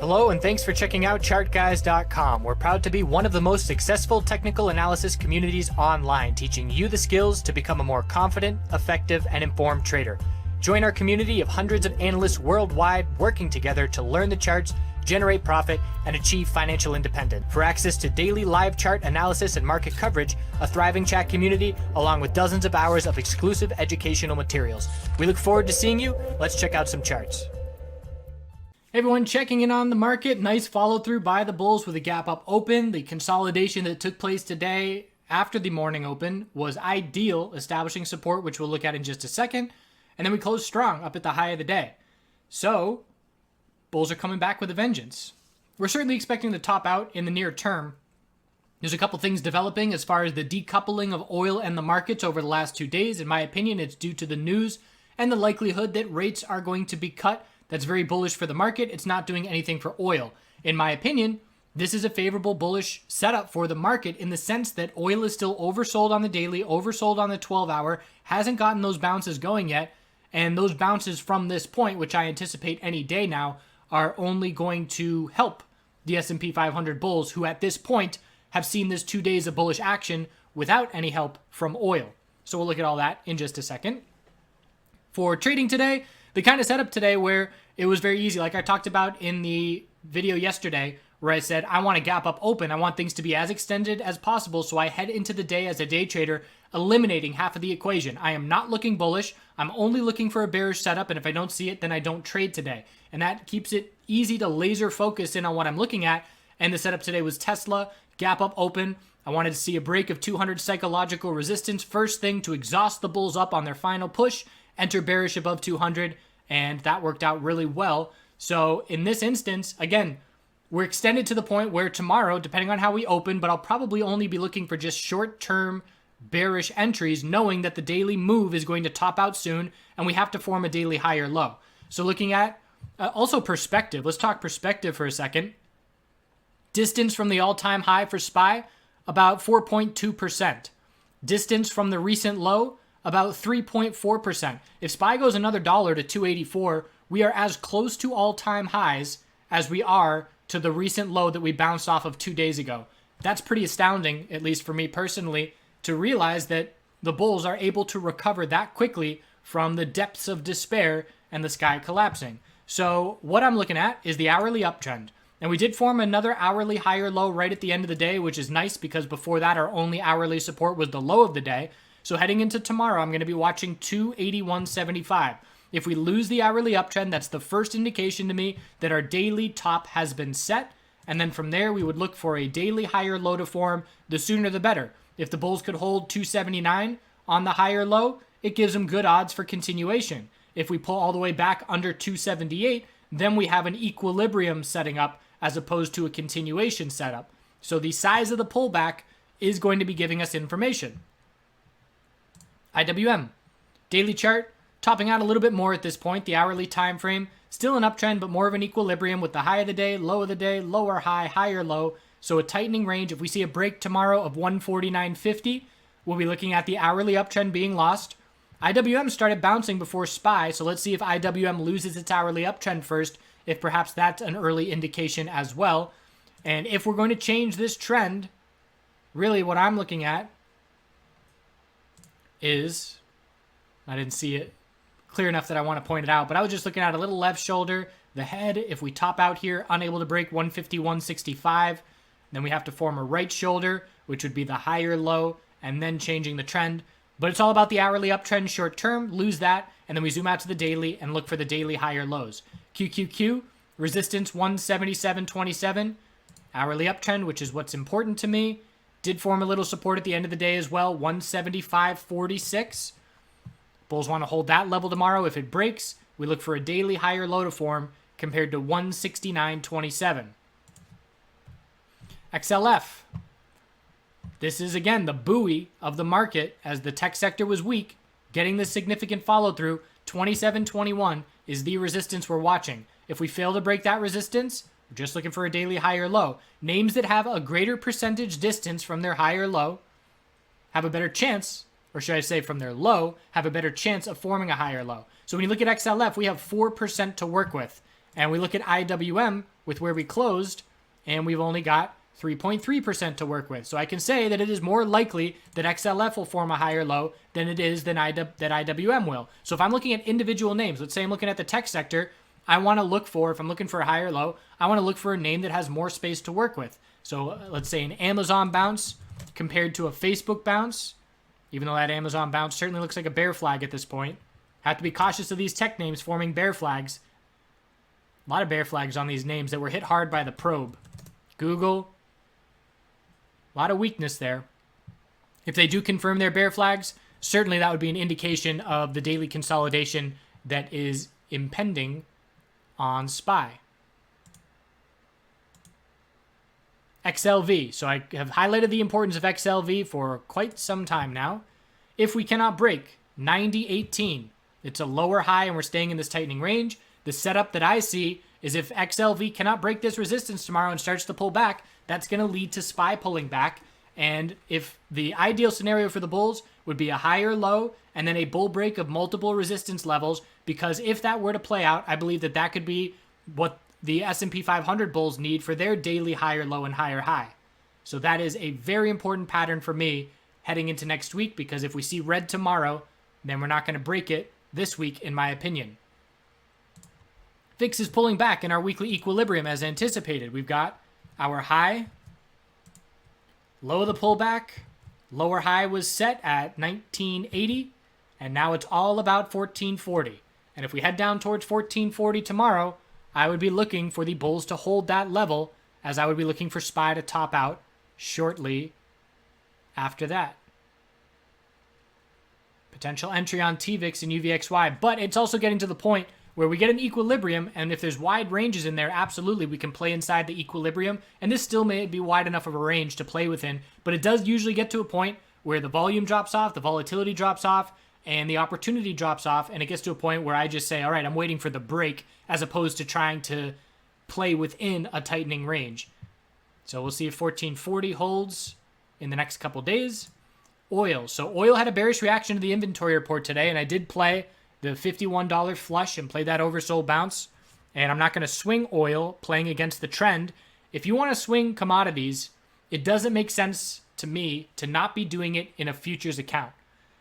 Hello and thanks for checking out ChartGuys.com. We're proud to be one of the most successful technical analysis communities online, teaching you the skills to become a more confident, effective, and informed trader. Join our community of hundreds of analysts worldwide working together to learn the charts, generate profit, and achieve financial independence. For access to daily live chart analysis and market coverage, a thriving chat community, along with dozens of hours of exclusive educational materials. We look forward to seeing you. Let's check out some charts. Hey everyone, checking in on the market. Nice follow through by the bulls with a gap up open. The consolidation that took place today after the morning open was ideal, establishing support, which we'll look at in just a second. And then we closed strong up at the high of the day. So bulls are coming back with a vengeance. We're certainly expecting to top out in the near term. There's a couple things developing as far as the decoupling of oil and the markets over the last 2 days. In my opinion, it's due to the news and the likelihood that rates are going to be cut. That's very bullish for the market. It's not doing anything for oil. In my opinion, this is a favorable bullish setup for the market in the sense that oil is still oversold on the daily, oversold on the 12-hour, hasn't gotten those bounces going yet. And those bounces from this point, which I anticipate any day now, are only going to help the S&P 500 bulls, who at this point have seen this 2 days of bullish action without any help from oil. So we'll look at all that in just a second. For trading today, the kind of setup today where it was very easy, like I talked about in the video yesterday, where I said I want to gap up open. I want things to be as extended as possible, so I head into the day as a day trader, eliminating half of the equation. I am not looking bullish. I'm only looking for a bearish setup, and if I don't see it, then I don't trade today. And that keeps it easy to laser focus in on what I'm looking at. And the setup today was Tesla, gap up open. I wanted to see a break of 200 psychological resistance. First thing to exhaust the bulls up on their final push, enter bearish above 200, and that worked out really well. So in this instance, again, we're extended to the point where tomorrow, depending on how we open, but I'll probably only be looking for just short-term bearish entries, knowing that the daily move is going to top out soon, and we have to form a daily higher low. So looking at also perspective. Let's talk perspective for a second. Distance from the all-time high for SPY, about 4.2%. Distance from the recent low, about 3.4%. If SPY goes another dollar to 284, we are as close to all-time highs as we are to the recent low that we bounced off of 2 days ago. That's pretty astounding, at least for me personally, to realize that the bulls are able to recover that quickly from the depths of despair and the sky collapsing. So what I'm looking at is the hourly uptrend. And we did form another hourly higher low right at the end of the day, which is nice because before that our only hourly support was the low of the day. So heading into tomorrow, I'm going to be watching 281.75. If we lose the hourly uptrend, that's the first indication to me that our daily top has been set. And then from there, we would look for a daily higher low to form. The sooner the better. If the bulls could hold 279 on the higher low, it gives them good odds for continuation. If we pull all the way back under 278, then we have an equilibrium setting up as opposed to a continuation setup. So the size of the pullback is going to be giving us information. IWM. Daily chart, topping out a little bit more at this point. The hourly time frame, still an uptrend, but more of an equilibrium with the high of the day, low of the day, lower high, higher low. So a tightening range. If we see a break tomorrow of 149.50, we'll be looking at the hourly uptrend being lost. IWM started bouncing before SPY, so let's see if IWM loses its hourly uptrend first, if perhaps that's an early indication as well. And if we're going to change this trend, really what I'm looking at is, I didn't see it clear enough that I want to point it out, but I was just looking at a little left shoulder, the head. If we top out here, unable to break 151.65, then we have to form a right shoulder, which would be the higher low, and then changing the trend. But it's all about the hourly uptrend short term. Lose that, and then we zoom out to the daily and look for the daily higher lows. QQQ, resistance 177.27. Hourly uptrend, which is what's important to me. Did form a little support at the end of the day as well, 175.46. Bulls want to hold that level tomorrow. If it breaks, we look for a daily higher low to form compared to 169.27. XLF. This is, again, the buoy of the market as the tech sector was weak. Getting the significant follow-through, 27.21 is the resistance we're watching. If we fail to break that resistance, we're just looking for a daily higher low. Names that have a greater percentage distance from their higher low have a better chance, or should I say from their low, have a better chance of forming a higher low. So when you look at XLF, we have 4% to work with. And we look at IWM, with where we closed, and we've only got 3.3% to work with. So I can say that it is more likely that XLF will form a higher low than it is that IWM will. So if I'm looking at individual names, let's say I'm looking at the tech sector, I want to look for, if I'm looking for a higher low, I want to look for a name that has more space to work with. So let's say an Amazon bounce compared to a Facebook bounce, even though that Amazon bounce certainly looks like a bear flag at this point. Have to be cautious of these tech names forming bear flags. A lot of bear flags on these names that were hit hard by the probe. Google, a lot of weakness there. If they do confirm their bear flags, certainly that would be an indication of the daily consolidation that is impending on SPY. XLV. So I have highlighted the importance of XLV for quite some time now. If we cannot break 90.18, it's a lower high and we're staying in this tightening range. The setup that I see is if XLV cannot break this resistance tomorrow and starts to pull back, that's going to lead to SPY pulling back. And if the ideal scenario for the bulls would be a higher low and then a bull break of multiple resistance levels, because if that were to play out, I believe that that could be what the S&P 500 bulls need for their daily higher low and higher high. So that is a very important pattern for me heading into next week, because if we see red tomorrow, then we're not going to break it this week, in my opinion. VIX is pulling back in our weekly equilibrium as anticipated. We've got our high, low of the pullback, lower high was set at 1980, and now it's all about 1440. And if we head down towards 1440 tomorrow, I would be looking for the bulls to hold that level, as I would be looking for SPY to top out shortly after that. Potential entry on TVIX and UVXY, but it's also getting to the point where we get an equilibrium, and if there's wide ranges in there, absolutely, we can play inside the equilibrium, and this still may be wide enough of a range to play within, but it does usually get to a point where the volume drops off, the volatility drops off, and the opportunity drops off, and it gets to a point where I just say, all right, I'm waiting for the break, as opposed to trying to play within a tightening range. So we'll see if 1440 holds in the next couple days. Oil. So oil had a bearish reaction to the inventory report today, and I did play the $51 flush and play that oversold bounce. And I'm not going to swing oil playing against the trend. If you want to swing commodities, it doesn't make sense to me to not be doing it in a futures account.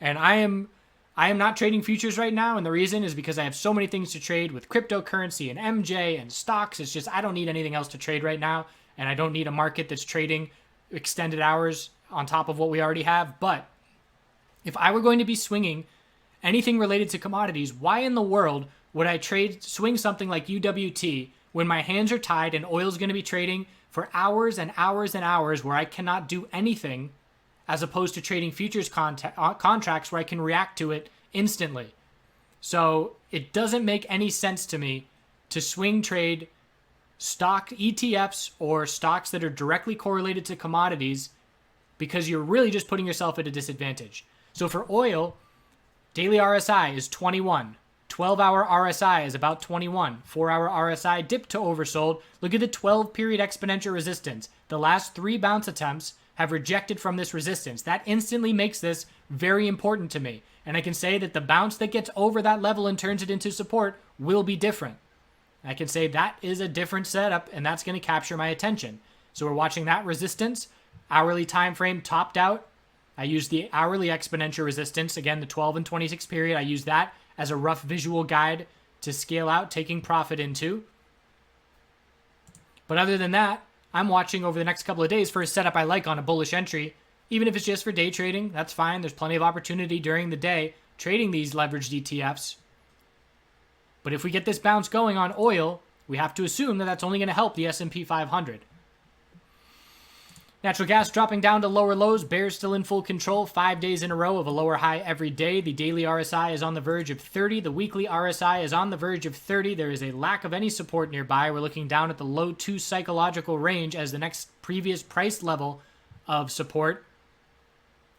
And I am not trading futures right now, and the reason is because I have so many things to trade with cryptocurrency and MJ and stocks. It's just I don't need anything else to trade right now, and I don't need a market that's trading extended hours on top of what we already have. But if I were going to be swinging anything related to commodities, why in the world would I swing something like UWT when my hands are tied and oil's going to be trading for hours and hours and hours where I cannot do anything, as opposed to trading futures contracts where I can react to it instantly? So it doesn't make any sense to me to swing trade stock ETFs or stocks that are directly correlated to commodities, because you're really just putting yourself at a disadvantage. So for oil, daily RSI is 21. 12-hour RSI is about 21. 4-hour RSI dipped to oversold. Look at the 12-period exponential resistance. The last 3 bounce attempts have rejected from this resistance. That instantly makes this very important to me. And I can say that the bounce that gets over that level and turns it into support will be different. I can say that is a different setup, and that's going to capture my attention. So we're watching that resistance. Hourly time frame topped out. I used the hourly exponential resistance, again, the 12 and 26 period. I used that as a rough visual guide to scale out, taking profit into. But other than that, I'm watching over the next couple of days for a setup I like on a bullish entry. Even if it's just for day trading, that's fine. There's plenty of opportunity during the day trading these leveraged ETFs. But if we get this bounce going on oil, we have to assume that that's only going to help the S&P 500. Natural gas dropping down to lower lows. Bears still in full control. 5 days in a row of a lower high every day. The daily RSI is on the verge of 30. The weekly RSI is on the verge of 30. There is a lack of any support nearby. We're looking down at the low 2 psychological range as the next previous price level of support.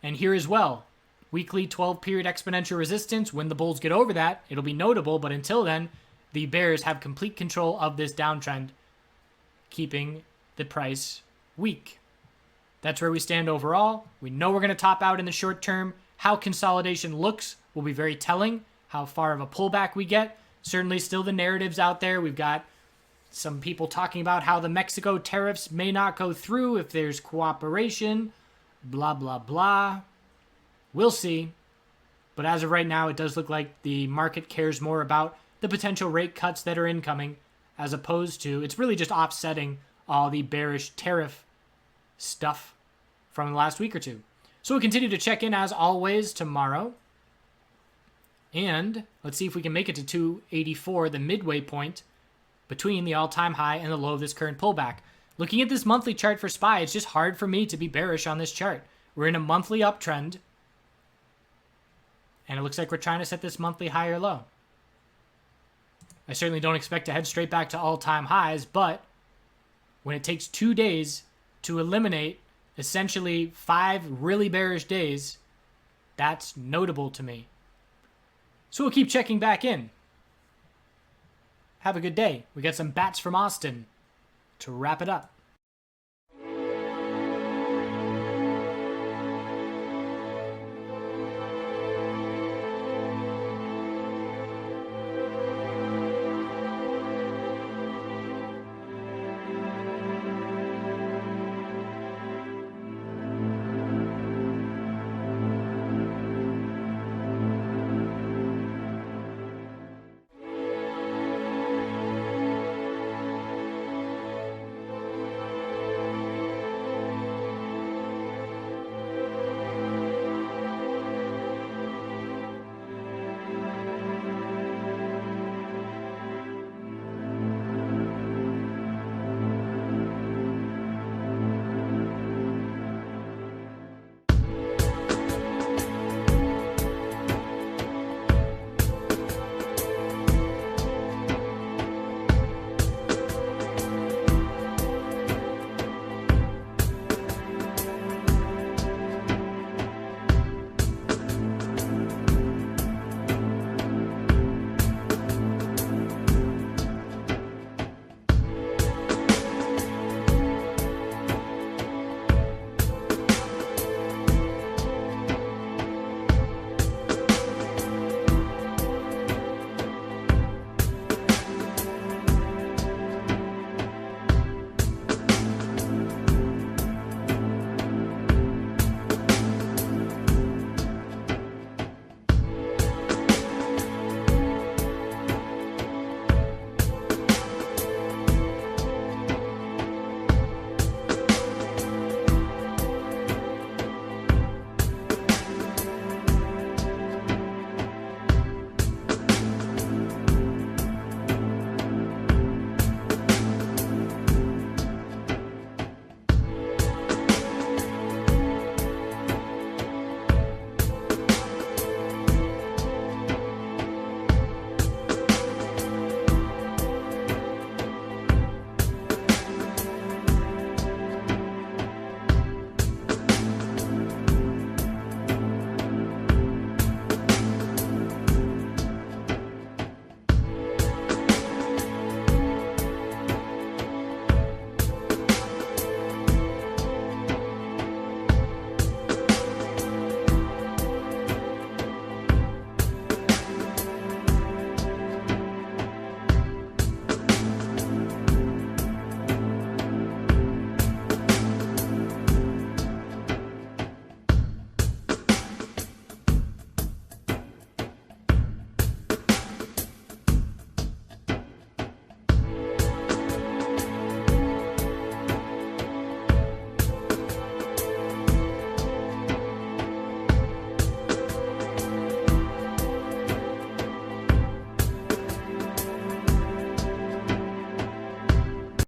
And here as well, weekly 12-period exponential resistance. When the bulls get over that, it'll be notable. But until then, the bears have complete control of this downtrend, keeping the price weak. That's where we stand overall. We know we're going to top out in the short term. How consolidation looks will be very telling. How far of a pullback we get. Certainly still the narratives out there. We've got Some people talking about how the Mexico tariffs may not go through if there's cooperation. Blah, blah, blah. We'll see. But as of right now, it does look like the market cares more about the potential rate cuts that are incoming, as opposed to, it's really just offsetting all the bearish tariff stuff from the last week or two. So we'll continue to check in as always tomorrow. And let's see if we can make it to 284, the midway point between the all-time high and the low of this current pullback. Looking at this monthly chart for SPY, it's just hard for me to be bearish on this chart. We're in a monthly uptrend, and it looks like we're trying to set this monthly high or low. I certainly don't expect to head straight back to all-time highs, but when it takes 2 days to eliminate essentially 5 really bearish days, that's notable to me. So we'll keep checking back in. Have a good day. We got some bats from Austin to wrap it up.